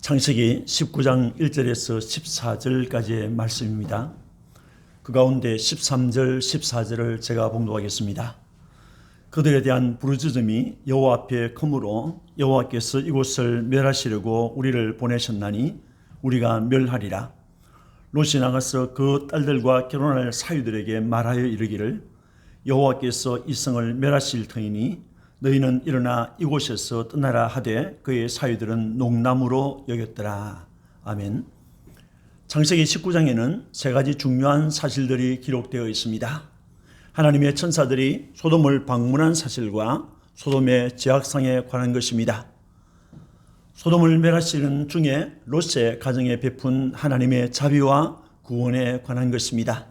창세기 19장 1절에서 14절까지의 말씀입니다. 그 가운데 13절, 14절을 제가 봉독하겠습니다. 그들에 대한 부르짖음이 여호와 앞에 크므로 여호와께서 이곳을 멸하시려고 우리를 보내셨나니 우리가 멸하리라. 롯이 나가서 그 딸들과 결혼할 사유들에게 말하여 이르기를 여호와께서 이 성을 멸하실 터이니 너희는 일어나 이곳에서 떠나라 하되 그의 사유들은 농나무로 여겼더라. 아멘. 창세기 19장에는 세 가지 중요한 사실들이 기록되어 있습니다. 하나님의 천사들이 소돔을 방문한 사실과 소돔의 죄악상에 관한 것입니다. 소돔을 멸하시는 중에 롯의 가정에 베푼 하나님의 자비와 구원에 관한 것입니다.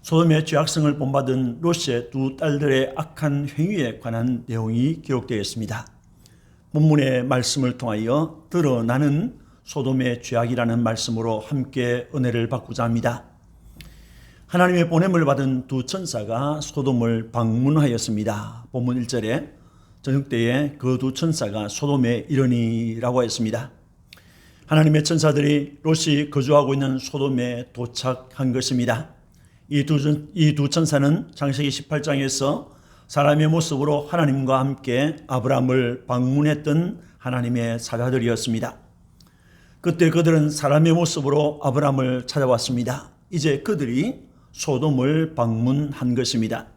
소돔의 죄악성을 본받은 롯의 두 딸들의 악한 행위에 관한 내용이 기록되어 있습니다. 본문의 말씀을 통하여 드러나는 소돔의 죄악이라는 말씀으로 함께 은혜를 받고자 합니다. 하나님의 보냄을 받은 두 천사가 소돔을 방문하였습니다. 본문 1절에 저녁 때에 그 두 천사가 소돔에 이르니라고 했습니다. 하나님의 천사들이 롯이 거주하고 있는 소돔에 도착한 것입니다. 이 두 천사는 창세기 18장에서 사람의 모습으로 하나님과 함께 아브라함을 방문했던 하나님의 사자들이었습니다. 그때 그들은 사람의 모습으로 아브라함을 찾아왔습니다. 이제 그들이 소돔을 방문한 것입니다.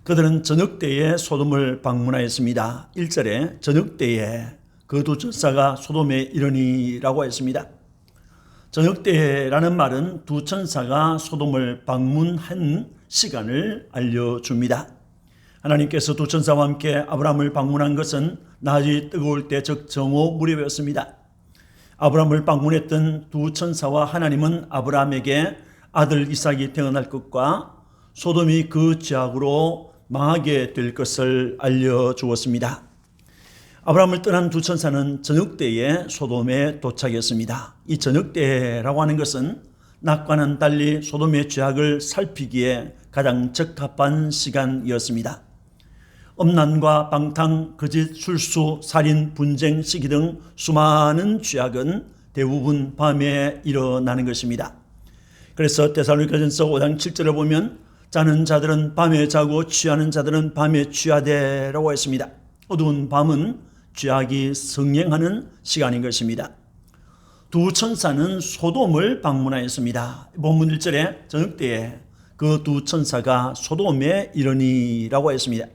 그들은 저녁 때에 소돔을 방문하였습니다. 1절에 저녁 때에 그 두 천사가 소돔에 이르니라고 했습니다. 저녁 때라는 말은 두 천사가 소돔을 방문한 시간을 알려줍니다. 하나님께서 두 천사와 함께 아브라함을 방문한 것은 낮이 뜨거울 때 즉 정오 무렵이었습니다. 아브라함을 방문했던 두 천사와 하나님은 아브라함에게 아들 이삭이 태어날 것과 소돔이 그 죄악으로 망하게 될 것을 알려주었습니다. 아브라함을 떠난 두 천사는 저녁 때에 소돔에 도착했습니다. 이 저녁 때라고 하는 것은 낮과는 달리 소돔의 죄악을 살피기에 가장 적합한 시간이었습니다. 음란과 방탕, 거짓, 술수, 살인, 분쟁, 시기 등 수많은 죄악은 대부분 밤에 일어나는 것입니다. 그래서 데살로니가전서 5장 7절을 보면 자는 자들은 밤에 자고 취하는 자들은 밤에 취하되라고 했습니다. 어두운 밤은 죄악이 성행하는 시간인 것입니다. 두 천사는 소돔을 방문하였습니다. 본문 1절에 저녁 때에 그 두 천사가 소돔에 이르니라고 했습니다.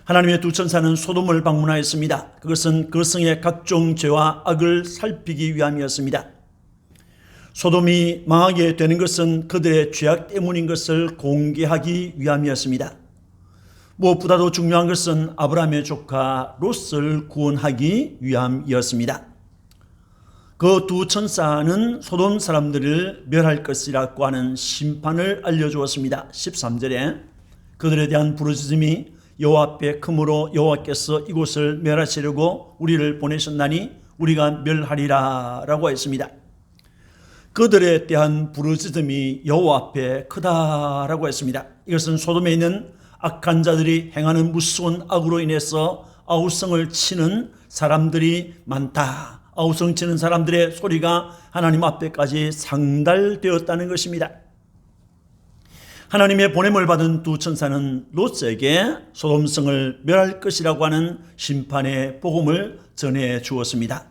하나님의 두 천사는 소돔을 방문하였습니다. 그것은 그 성의 각종 죄와 악을 살피기 위함이었습니다. 소돔이 망하게 되는 것은 그들의 죄악 때문인 것을 공개하기 위함이었습니다. 무엇보다도 중요한 것은 아브라함의 조카 롯을 구원하기 위함이었습니다. 그 두 천사는 소돔 사람들을 멸할 것이라고 하는 심판을 알려주었습니다. 13절에 그들에 대한 부르짖음이 여호와 앞에 크므로 여호와께서 이곳을 멸하시려고 우리를 보내셨나니 우리가 멸하리라 라고 했습니다. 그들에 대한 부르짖음이 여호와 앞에 크다라고 했습니다. 이것은 소돔에 있는 악한 자들이 행하는 무서운 악으로 인해서 아우성을 치는 사람들이 많다. 아우성 치는 사람들의 소리가 하나님 앞에까지 상달되었다는 것입니다. 하나님의 보냄을 받은 두 천사는 롯에게 소돔성을 멸할 것이라고 하는 심판의 복음을 전해 주었습니다.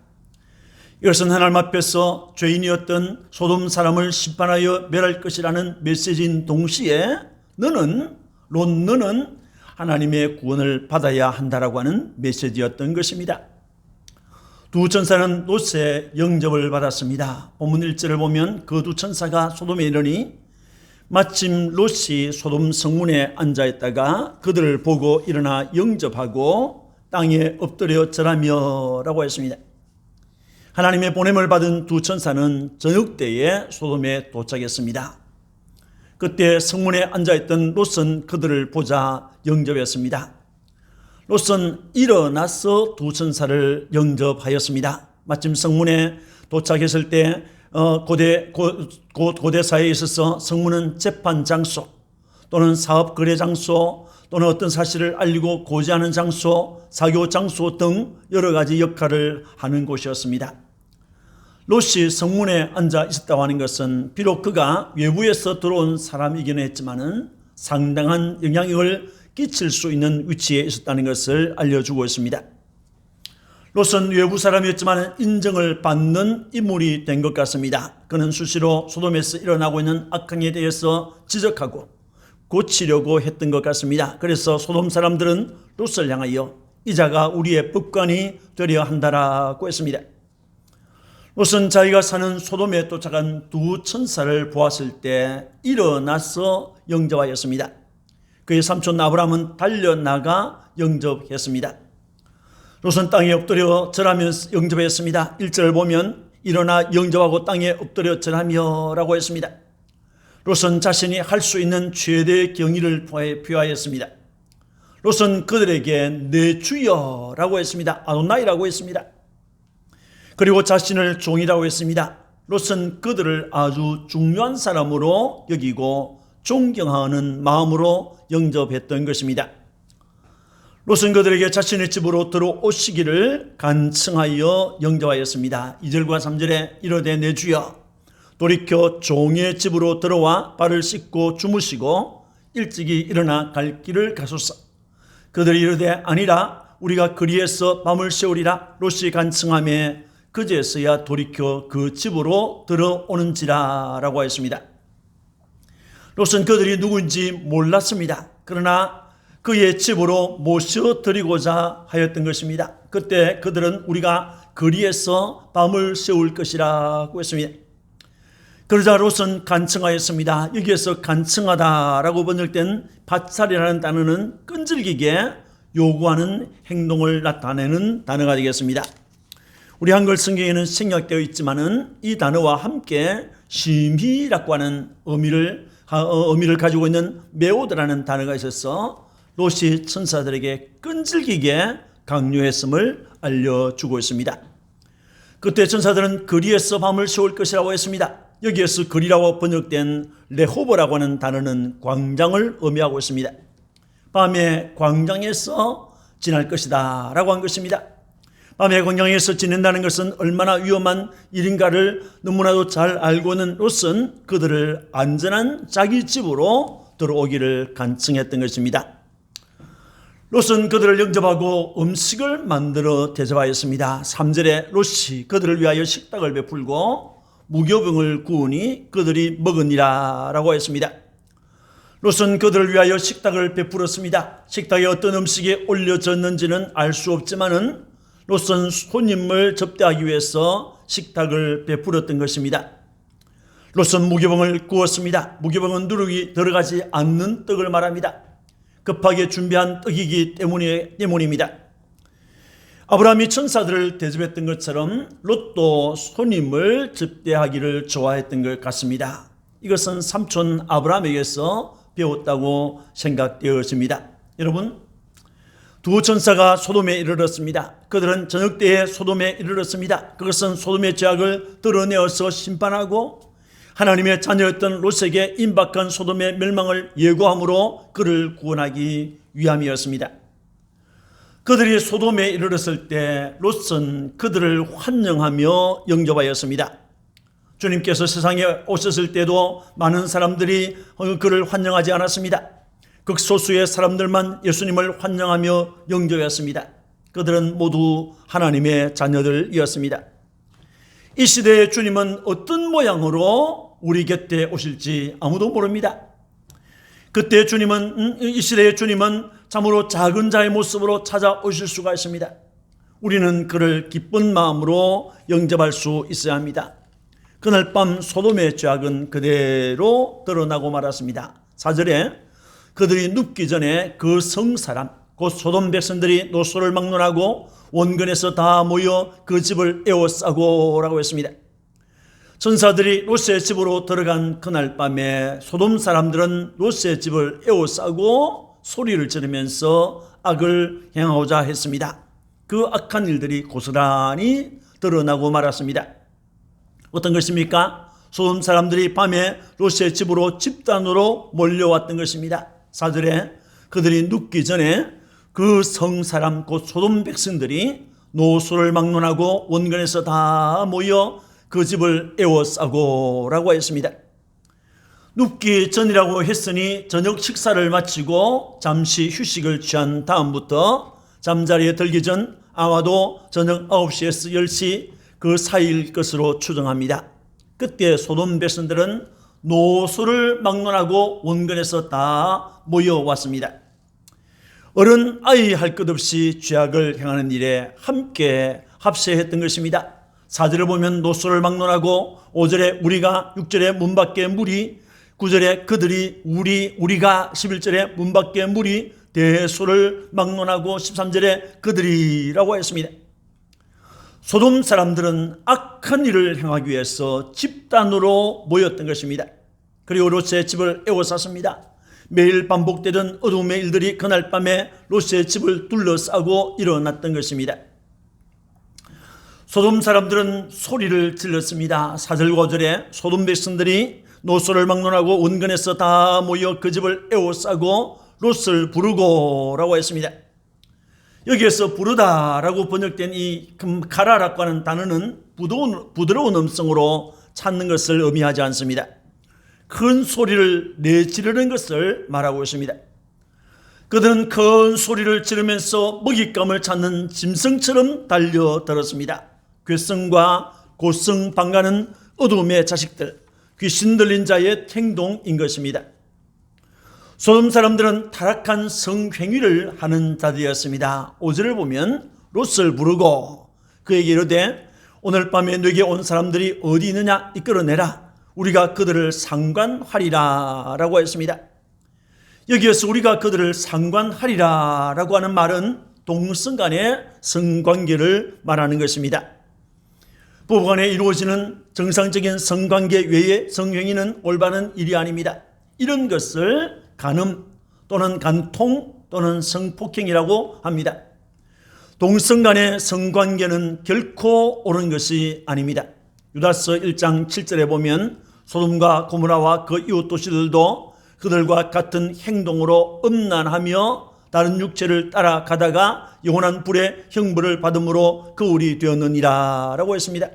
이것은 하나님 앞에서 죄인이었던 소돔 사람을 심판하여 멸할 것이라는 메시지인 동시에 너는 하나님의 구원을 받아야 한다라고 하는 메시지였던 것입니다. 두 천사는 롯의 영접을 받았습니다. 본문 1절을 보면 그 두 천사가 소돔에 이르니 마침 롯이 소돔 성문에 앉아있다가 그들을 보고 일어나 영접하고 땅에 엎드려 절하며 라고 했습니다. 하나님의 보냄을 받은 두 천사는 저녁 때에 소돔에 도착했습니다. 그때 성문에 앉아있던 롯은 그들을 보자 영접했습니다. 롯은 일어나서 두 천사를 영접하였습니다. 마침 성문에 도착했을 때 고대사에 있어서 성문은 재판 장소, 또는 사업 거래 장소 또는 어떤 사실을 알리고 고지하는 장소, 사교 장소 등 여러 가지 역할을 하는 곳이었습니다. 롯이 성문에 앉아 있었다고 하는 것은 비록 그가 외부에서 들어온 사람이긴 했지만은 상당한 영향력을 끼칠 수 있는 위치에 있었다는 것을 알려주고 있습니다. 롯은 외부 사람이었지만 인정을 받는 인물이 된 것 같습니다. 그는 수시로 소돔에서 일어나고 있는 악행에 대해서 지적하고 고치려고 했던 것 같습니다. 그래서 소돔 사람들은 롯을 향하여 이자가 우리의 법관이 되려 한다라고 했습니다. 롯은 자기가 사는 소돔에 도착한 두 천사를 보았을 때 일어나서 영접하였습니다. 그의 삼촌 아브라함은 달려나가 영접했습니다. 롯은 땅에 엎드려 절하면서 영접했습니다. 1절을 보면 일어나 영접하고 땅에 엎드려 절하며 라고 했습니다. 롯은 자신이 할 수 있는 최대의 경의를 표하였습니다. 롯은 그들에게 내 주여라고 했습니다. 아도나이라고 했습니다. 그리고 자신을 종이라고 했습니다. 롯은 그들을 아주 중요한 사람으로 여기고 존경하는 마음으로 영접했던 것입니다. 롯은 그들에게 자신의 집으로 들어오시기를 간청하여 영접하였습니다. 2절과 3절에 이르되 내 주여 돌이켜 종의 집으로 들어와 발을 씻고 주무시고 일찍이 일어나 갈 길을 가소서. 그들이 이르되 아니라 우리가 거리에서 밤을 새우리라. 롯이 간청하며 그제서야 돌이켜 그 집으로 들어오는지라 라고 하였습니다. 롯은 그들이 누구인지 몰랐습니다. 그러나 그의 집으로 모셔드리고자 하였던 것입니다. 그때 그들은 우리가 거리에서 밤을 새울 것이라고 했습니다. 그러자 롯은 간청하였습니다. 여기에서 간청하다라고 번역된 밭살이라는 단어는 끈질기게 요구하는 행동을 나타내는 단어가 되겠습니다. 우리 한글 성경에는 생략되어 있지만은 이 단어와 함께 심히라고 하는 의미를 가지고 있는 메오드라는 단어가 있어서 롯이 천사들에게 끈질기게 강요했음을 알려주고 있습니다. 그때 천사들은 거리에서 밤을 새울 것이라고 했습니다. 여기에서 거리라고 번역된 레호보라고 하는 단어는 광장을 의미하고 있습니다. 밤에 광장에서 지날 것이다 라고 한 것입니다. 밤에 광장에서 지낸다는 것은 얼마나 위험한 일인가를 너무나도 잘 알고 있는 롯은 그들을 안전한 자기 집으로 들어오기를 간청했던 것입니다. 롯은 그들을 영접하고 음식을 만들어 대접하였습니다. 3절에 롯이 그들을 위하여 식탁을 베풀고 무교병을 구우니 그들이 먹으니라 라고 했습니다. 롯은 그들을 위하여 식탁을 베풀었습니다. 식탁에 어떤 음식이 올려졌는지는 알 수 없지만은 롯은 손님을 접대하기 위해서 식탁을 베풀었던 것입니다. 롯은 무교병을 구웠습니다. 무교병은 누룩이 들어가지 않는 떡을 말합니다. 급하게 준비한 떡이기 때문입니다. 아브라함이 천사들을 대접했던 것처럼 롯도 손님을 접대하기를 좋아했던 것 같습니다. 이것은 삼촌 아브라함에게서 배웠다고 생각되어집니다. 여러분, 두 천사가 소돔에 이르렀습니다. 그들은 저녁 때에 소돔에 이르렀습니다. 그것은 소돔의 죄악을 드러내어서 심판하고 하나님의 자녀였던 롯에게 임박한 소돔의 멸망을 예고함으로 그를 구원하기 위함이었습니다. 그들이 소돔에 이르렀을 때 롯은 그들을 환영하며 영접하였습니다. 주님께서 세상에 오셨을 때도 많은 사람들이 그를 환영하지 않았습니다. 극소수의 사람들만 예수님을 환영하며 영접했습니다. 그들은 모두 하나님의 자녀들이었습니다. 이 시대의 주님은 어떤 모양으로 우리 곁에 오실지 아무도 모릅니다. 그때 이 시대의 주님은 참으로 작은 자의 모습으로 찾아오실 수가 있습니다. 우리는 그를 기쁜 마음으로 영접할 수 있어야 합니다. 그날 밤 소돔의 죄악은 그대로 드러나고 말았습니다. 4절에 그들이 눕기 전에 그 성사람 곧 소돔 백성들이 노소를 막론하고 원근에서 다 모여 그 집을 에워싸고 라고 했습니다. 천사들이 롯의 집으로 들어간 그날 밤에 소돔 사람들은 롯의 집을 에워싸고 소리를 지르면서 악을 행하고자 했습니다. 그 악한 일들이 고스란히 드러나고 말았습니다. 어떤 것입니까? 소돔 사람들이 밤에 롯의 집으로 집단으로 몰려왔던 것입니다. 4절에 그들이 눕기 전에 그 성사람 곧 소돔 백성들이 노소를 막론하고 원근에서 다 모여 그 집을 에워싸고라고 했습니다. 눕기 전이라고 했으니 저녁 식사를 마치고 잠시 휴식을 취한 다음부터 잠자리에 들기 전 아마도 저녁 9시에서 10시 그 사이일 것으로 추정합니다. 그때 소돔 백성들은 노소를 막론하고 원근에서 다 모여왔습니다. 어른 아이 할 것 없이 죄악을 행하는 일에 함께 합세했던 것입니다. 4절에 보면 노소를 막론하고 5절에 우리가, 6절에 문 밖에 무리, 9절에 그들이 우리가, 11절에 문 밖에 무리 대소를 막론하고 13절에 그들이라고 했습니다. 소돔 사람들은 악한 일을 행하기 위해서 집단으로 모였던 것입니다. 그리고 롯의 집을 에워쌌습니다. 매일 반복되던 어둠의 일들이 그날 밤에 롯의 집을 둘러싸고 일어났던 것입니다. 소돔 사람들은 소리를 질렀습니다. 4절과 5절에 소돔 백성들이 노소를 막론하고 원근에서 다 모여 그 집을 에워싸고 롯을 부르고라고 했습니다. 여기에서 부르다라고 번역된 이 가라라고 하는 단어는 부드러운 음성으로 찾는 것을 의미하지 않습니다. 큰 소리를 내지르는 것을 말하고 있습니다. 그들은 큰 소리를 지르면서 먹잇감을 찾는 짐승처럼 달려들었습니다. 괴성과 고성 방가는 어둠의 자식들, 귀신 들린 자의 행동인 것입니다. 소돔 사람들은 타락한 성행위를 하는 자들이었습니다. 5절을 보면 롯을 부르고 그에게 이르되 오늘 밤에 네게 온 사람들이 어디 있느냐 이끌어내라. 우리가 그들을 상관하리라 라고 했습니다. 여기에서 우리가 그들을 상관하리라 라고 하는 말은 동성간의 성관계를 말하는 것입니다. 부부간에 이루어지는 정상적인 성관계 외의 성행위는 올바른 일이 아닙니다. 이런 것을 간음 또는 간통 또는 성폭행이라고 합니다. 동성 간의 성관계는 결코 옳은 것이 아닙니다. 유다서 1장 7절에 보면 소돔과 고모라와 그 이웃 도시들도 그들과 같은 행동으로 음란하며 다른 육체를 따라가다가 영원한 불의 형벌을 받음으로 거울이 되었느니라 라고 했습니다.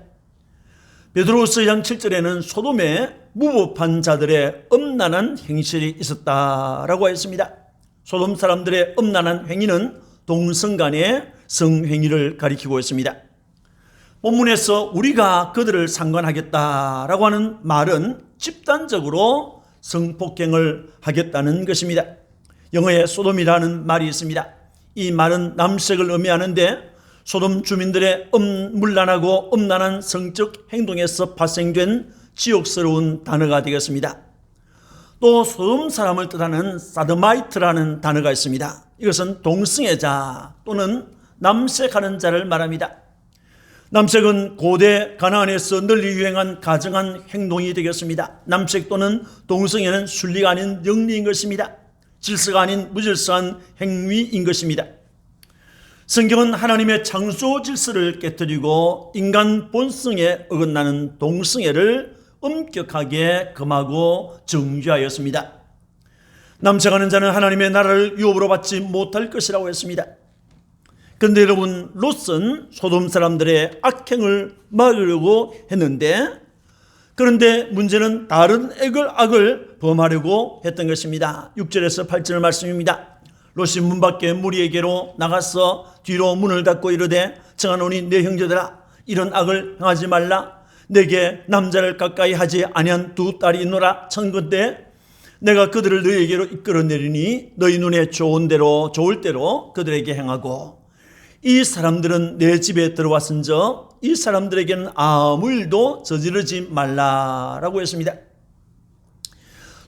베드로후서 2장 7절에는 소돔에 무법한 자들의 음란한 행실이 있었다라고 했습니다. 소돔 사람들의 음란한 행위는 동성 간의 성행위를 가리키고 있습니다. 본문에서 우리가 그들을 상관하겠다라고 하는 말은 집단적으로 성폭행을 하겠다는 것입니다. 영어에 소돔이라는 말이 있습니다. 이 말은 남색을 의미하는데 소돔 주민들의 음란하고 음란한 성적 행동에서 발생된 지옥스러운 단어가 되겠습니다. 또 소돔 사람을 뜻하는 사드마이트라는 단어가 있습니다. 이것은 동성애자 또는 남색하는 자를 말합니다. 남색은 고대 가나안에서 널리 유행한 가증한 행동이 되겠습니다. 남색 또는 동성애는 순리가 아닌 영리인 것입니다. 질서가 아닌 무질서한 행위인 것입니다. 성경은 하나님의 창조 질서를 깨뜨리고 인간 본성에 어긋나는 동성애를 엄격하게 금하고 정죄하였습니다. 남색하는 자는 하나님의 나라를 유업으로 받지 못할 것이라고 했습니다. 그런데 여러분, 롯은 소돔 사람들의 악행을 막으려고 했는데, 그런데 문제는 다른 악을 범하려고 했던 것입니다. 6절에서 8절 말씀입니다. 롯이 문 밖에 무리에게로 나가서 뒤로 문을 닫고 이르되 청하노니 내 형제들아 이런 악을 행하지 말라. 내게 남자를 가까이 하지 아니한 두 딸이 있노라. 청컨대 내가 그들을 너희에게로 이끌어내리니 너희 눈에 좋을 대로 그들에게 행하고 이 사람들은 내 집에 들어왔은저 이 사람들에게는 아무 일도 저지르지 말라라고 했습니다.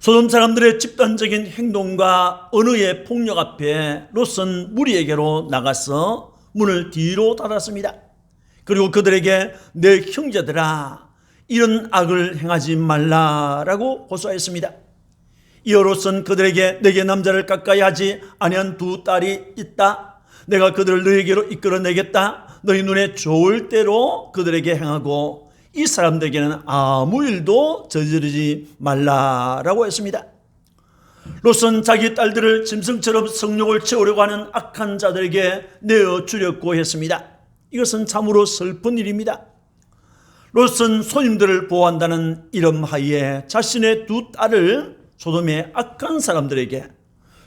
소돔 사람들의 집단적인 행동과 언어의 폭력 앞에 롯은 무리에게로 나가서 문을 뒤로 닫았습니다. 그리고 그들에게 내 형제들아 이런 악을 행하지 말라라고 호소했습니다. 이어 롯은 그들에게 내게 남자를 가까이 하지 아니한 두 딸이 있다. 내가 그들을 너희에게로 이끌어내겠다. 너희 눈에 좋을 대로 그들에게 행하고 이 사람들에게는 아무 일도 저지르지 말라라고 했습니다. 롯은 자기 딸들을 짐승처럼 성욕을 채우려고 하는 악한 자들에게 내어주려고 했습니다. 이것은 참으로 슬픈 일입니다. 롯은 손님들을 보호한다는 이름 하에 자신의 두 딸을 소돔의 악한 사람들에게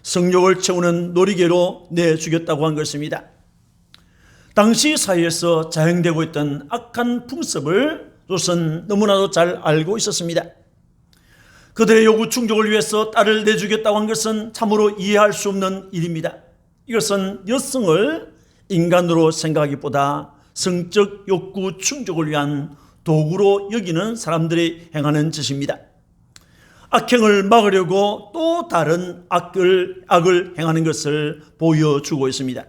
성욕을 채우는 놀이개로 내주겠다고 한 것입니다. 당시 사회에서 자행되고 있던 악한 풍습을 롯은 너무나도 잘 알고 있었습니다. 그들의 요구 충족을 위해서 딸을 내주겠다고 한 것은 참으로 이해할 수 없는 일입니다. 이것은 여성을 인간으로 생각하기보다 성적 욕구 충족을 위한 도구로 여기는 사람들이 행하는 짓입니다. 악행을 막으려고 또 다른 악을 행하는 것을 보여주고 있습니다.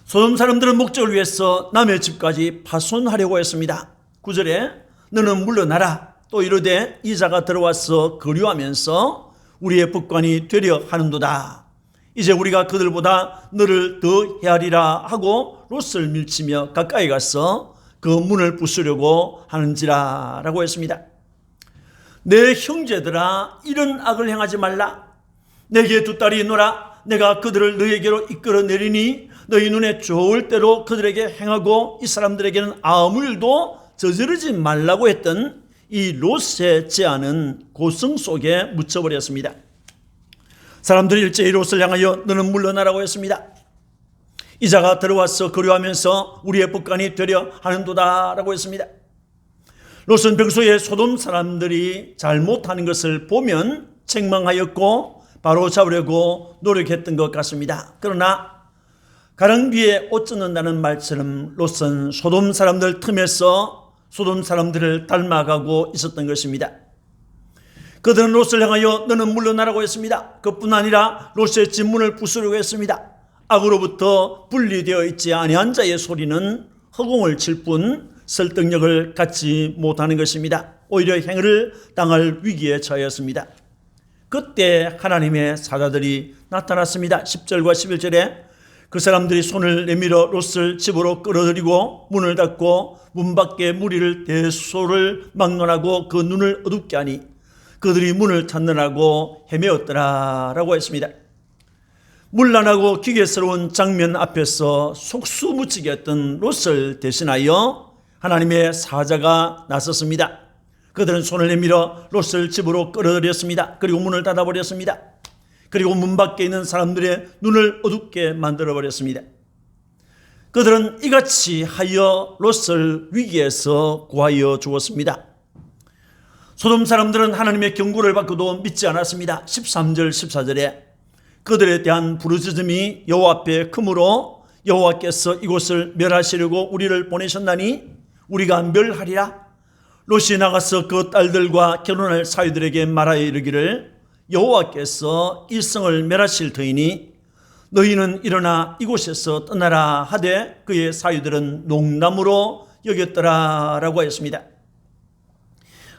소돔 사람들은 목적을 위해서 남의 집까지 파손하려고 했습니다. 9절에 너는 물러나라. 또 이르되 이자가 들어와서 거류하면서 우리의 법관이 되려 하는도다. 이제 우리가 그들보다 너를 더 헤아리라 하고 롯을 밀치며 가까이 가서 그 문을 부수려고 하는지라 라고 했습니다. 내 형제들아, 이런 악을 행하지 말라. 내게 두 딸이 있노라. 내가 그들을 너에게로 이끌어내리니 너희 눈에 좋을 대로 그들에게 행하고 이 사람들에게는 아무 일도 저지르지 말라고 했던 이 롯의 제안은 고성 속에 묻혀버렸습니다. 사람들이 일제히 롯을 향하여 너는 물러나라고 했습니다. 이자가 들어와서 거류하면서 우리의 법관이 되려 하는도다 라고 했습니다. 롯은 평소에 소돔 사람들이 잘못하는 것을 보면 책망하였고 바로 잡으려고 노력했던 것 같습니다. 그러나 가랑 비에 옷 젖는다는 말처럼 롯은 소돔 사람들 틈에서 소돔 사람들을 닮아가고 있었던 것입니다. 그들은 롯을 향하여 너는 물러나라고 했습니다. 그뿐 아니라 롯의 집 문을 부수려고 했습니다. 악으로부터 분리되어 있지 아니한 자의 소리는 허공을 칠 뿐 설득력을 갖지 못하는 것입니다. 오히려 행을 당할 위기에 처하였습니다. 그때 하나님의 사자들이 나타났습니다. 10절과 11절에 그 사람들이 손을 내밀어 롯을 집으로 끌어들이고 문을 닫고 문 밖에 무리를 대소를 막론하고 그 눈을 어둡게 하니 그들이 문을 찾느라고 헤매었더라 라고 했습니다. 문란하고 기괴스러운 장면 앞에서 속수무치게 했던 롯을 대신하여 하나님의 사자가 나섰습니다. 그들은 손을 내밀어 롯을 집으로 끌어들였습니다. 그리고 문을 닫아버렸습니다. 그리고 문 밖에 있는 사람들의 눈을 어둡게 만들어버렸습니다. 그들은 이같이 하여 롯을 위기에서 구하여 주었습니다. 소돔 사람들은 하나님의 경고를 받고도 믿지 않았습니다. 13절 14절에 그들에 대한 부르짖음이 여호와 앞에 크므로 여호와께서 이곳을 멸하시려고 우리를 보내셨나니 우리가 멸하리라. 롯이 나가서 그 딸들과 결혼할 사위들에게 말하여 이르기를 여호와께서 이 성을 멸하실 터이니 너희는 일어나 이곳에서 떠나라 하되 그의 사위들은 농담으로 여겼더라 라고 하였습니다.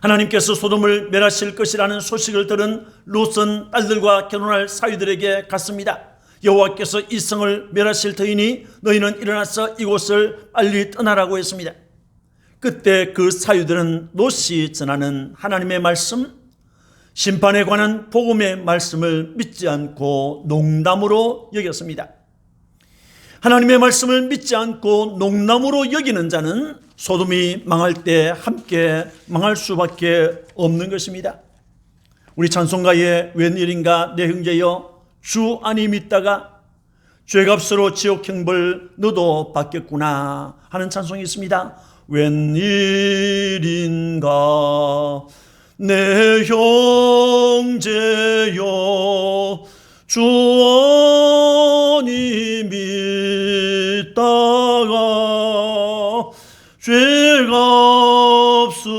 하나님께서 소돔을 멸하실 것이라는 소식을 들은 롯은 딸들과 결혼할 사위들에게 갔습니다. 여호와께서 이 성을 멸하실 터이니 너희는 일어나서 이곳을 빨리 떠나라고 했습니다. 그때 그 사위들은 롯이 전하는 하나님의 말씀, 심판에 관한 복음의 말씀을 믿지 않고 농담으로 여겼습니다. 하나님의 말씀을 믿지 않고 농담으로 여기는 자는 소돔이 망할 때 함께 망할 수밖에 없는 것입니다. 우리 찬송가에 웬일인가 내 형제여 주 안이 믿다가 죄값으로 지옥 형벌 너도 받겠구나 하는 찬송이 있습니다. 웬일인가 내 형제여 주 안이 믿다가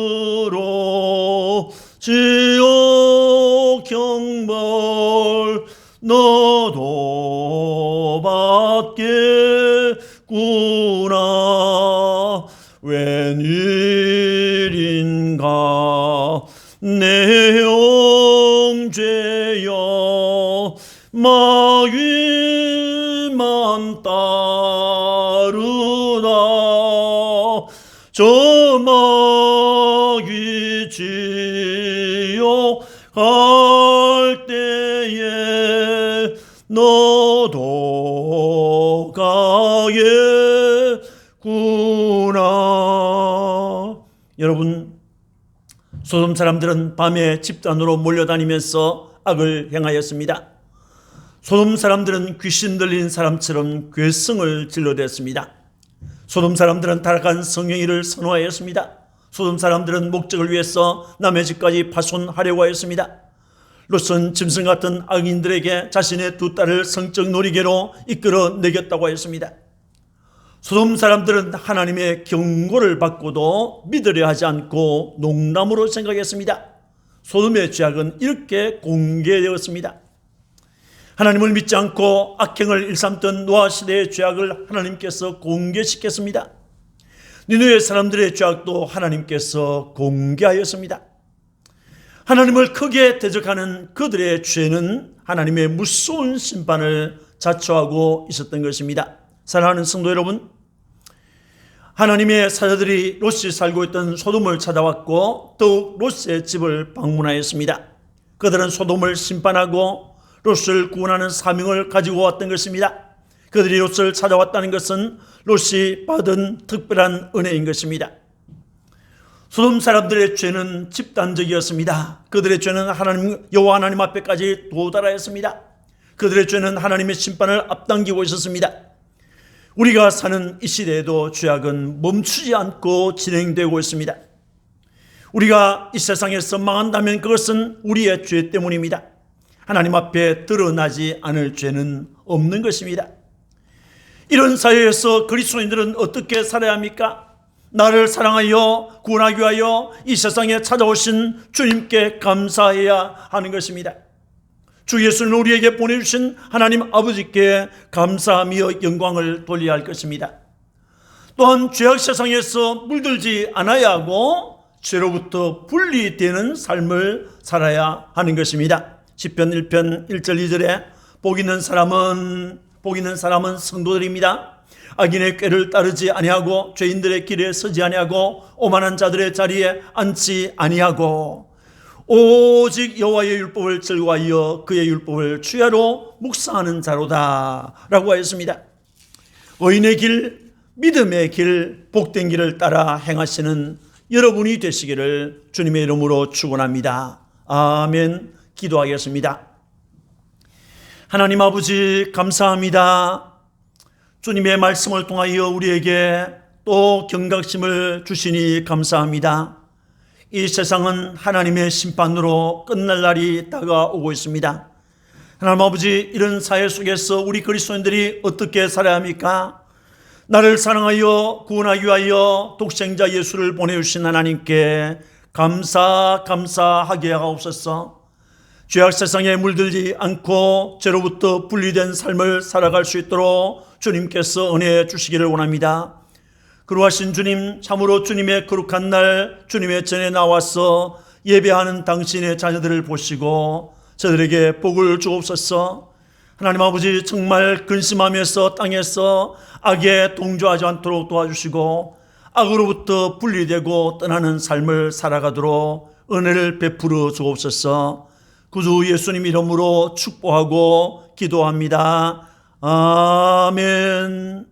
죄값으로 지옥 형벌 너도 받겠구나. 웬일인가 내 형제여 마귀만 따르다 저막이 지옥할 때에 너도 가겠구나. 여러분, 소돔 사람들은 밤에 집단으로 몰려다니면서 악을 행하였습니다. 소돔 사람들은 귀신 들린 사람처럼 괴성을 질러댔습니다. 소돔 사람들은 타락한 성령이를 선호하였습니다. 소돔 사람들은 목적을 위해서 남의 집까지 파손하려고 하였습니다. 롯은 짐승 같은 악인들에게 자신의 두 딸을 성적 놀이개로 이끌어 내겼다고 하였습니다. 소돔 사람들은 하나님의 경고를 받고도 믿으려 하지 않고 농담으로 생각했습니다. 소돔의 죄악은 이렇게 공개되었습니다. 하나님을 믿지 않고 악행을 일삼던 노아 시대의 죄악을 하나님께서 공개시켰습니다. 니느웨 사람들의 죄악도 하나님께서 공개하였습니다. 하나님을 크게 대적하는 그들의 죄는 하나님의 무서운 심판을 자초하고 있었던 것입니다. 사랑하는 성도 여러분, 하나님의 사자들이 롯이 살고 있던 소돔을 찾아왔고 더욱 롯의 집을 방문하였습니다. 그들은 소돔을 심판하고 롯을 구원하는 사명을 가지고 왔던 것입니다. 그들이 롯을 찾아왔다는 것은 롯이 받은 특별한 은혜인 것입니다. 소돔 사람들의 죄는 집단적이었습니다. 그들의 죄는 여호와 하나님 앞에까지 도달하였습니다. 그들의 죄는 하나님의 심판을 앞당기고 있었습니다. 우리가 사는 이 시대에도 죄악은 멈추지 않고 진행되고 있습니다. 우리가 이 세상에서 망한다면 그것은 우리의 죄 때문입니다. 하나님 앞에 드러나지 않을 죄는 없는 것입니다. 이런 사회에서 그리스도인들은 어떻게 살아야 합니까? 나를 사랑하여 구원하기 위하여 이 세상에 찾아오신 주님께 감사해야 하는 것입니다. 주 예수는 우리에게 보내주신 하나님 아버지께 감사하며 영광을 돌려야 할 것입니다. 또한 죄악 세상에서 물들지 않아야 하고 죄로부터 분리되는 삶을 살아야 하는 것입니다. 시편 1편 1절 2절에 복 있는 사람은 성도들입니다. 악인의 꾀를 따르지 아니하고 죄인들의 길에 서지 아니하고 오만한 자들의 자리에 앉지 아니하고 오직 여호와의 율법을 즐거워하여 그의 율법을 주야로 묵상하는 자로다 라고 하였습니다. 의인의 길, 믿음의 길, 복된 길을 따라 행하시는 여러분이 되시기를 주님의 이름으로 축원합니다. 아멘. 기도하겠습니다. 하나님 아버지 감사합니다. 주님의 말씀을 통하여 우리에게 또 경각심을 주시니 감사합니다. 이 세상은 하나님의 심판으로 끝날 날이 다가오고 있습니다. 하나님 아버지, 이런 사회 속에서 우리 그리스도인들이 어떻게 살아야 합니까? 나를 사랑하여 구원하기 위하여 독생자 예수를 보내주신 하나님께 감사하게 하옵소서. 죄악 세상에 물들지 않고 죄로부터 분리된 삶을 살아갈 수 있도록 주님께서 은혜해 주시기를 원합니다. 그러하신 주님, 참으로 주님의 거룩한 날 주님의 전에 나와서 예배하는 당신의 자녀들을 보시고 저들에게 복을 주옵소서. 하나님 아버지, 정말 근심하면서 땅에서 악에 동조하지 않도록 도와주시고 악으로부터 분리되고 떠나는 삶을 살아가도록 은혜를 베풀어 주옵소서. 구주 예수님 이름으로 축복하고 기도합니다. 아멘.